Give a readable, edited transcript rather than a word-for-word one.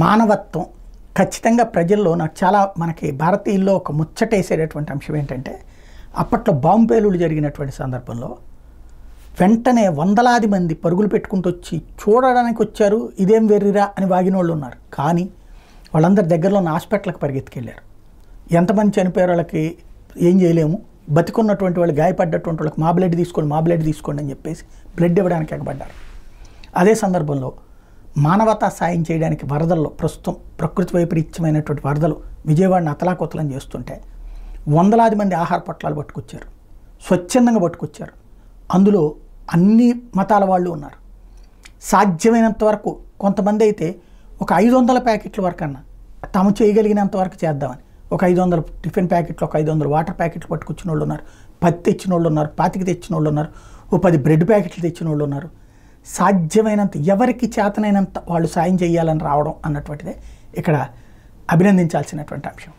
మానవత్వం ఖచ్చితంగా ప్రజల్లో నాకు చాలా మనకి భారతీయుల్లో ఒక ముచ్చటేసేటటువంటి అంశం ఏంటంటే, అప్పట్లో బాంబు పేలుళ్ళు జరిగినటువంటి సందర్భంలో వెంటనే వందలాది మంది పరుగులు పెట్టుకుంటూ వచ్చి చూడడానికి వచ్చారు. ఇదేం వెర్రిరా అని వాగినోళ్ళు ఉన్నారు. కానీ వాళ్ళందరి దగ్గరలో ఉన్న హాస్పిటల్కి పరిగెత్తుకెళ్ళారు. ఎంతమంది చనిపోయారు వాళ్ళకి ఏం చేయలేము, బతికున్నటువంటి వాళ్ళు గాయపడ్డటువంటి వాళ్ళకి మా బ్లడ్ తీసుకోండి అని చెప్పేసి బ్లడ్ ఇవ్వడానికి ఎగబడ్డారు. అదే సందర్భంలో మానవతా సాయం చేయడానికి వరదల్లో ప్రస్తుతం ప్రకృతి వైపరీత్యమైనటువంటి వరదలు విజయవాడని అతలాకుతలం చేస్తుంటే వందలాది మంది ఆహార పొట్లాలు పట్టుకొచ్చారు, స్వచ్ఛందంగా పట్టుకొచ్చారు. అందులో అన్ని మతాల వాళ్ళు ఉన్నారు. సాధ్యమైనంత వరకు కొంతమంది అయితే ఒక 500 ప్యాకెట్ల వరకు అన్న తాము చేయగలిగినంత వరకు చేద్దామని ఒక 500 టిఫిన్ ప్యాకెట్లు, ఒక 500 వాటర్ ప్యాకెట్లు పట్టుకొచ్చిన వాళ్ళు ఉన్నారు, పత్తి తెచ్చిన వాళ్ళు ఉన్నారు, పాతికి తెచ్చిన వాళ్ళు ఉన్నారు, ఓ 10 బ్రెడ్ ప్యాకెట్లు తెచ్చిన వాళ్ళు ఉన్నారు. సాధ్యమైనంత ఎవరికి చేతనైనంత వాళ్ళు సాయం చేయాలని రావడం అన్నటువంటిదే ఇక్కడ అభినందించాల్సినటువంటి అంశం.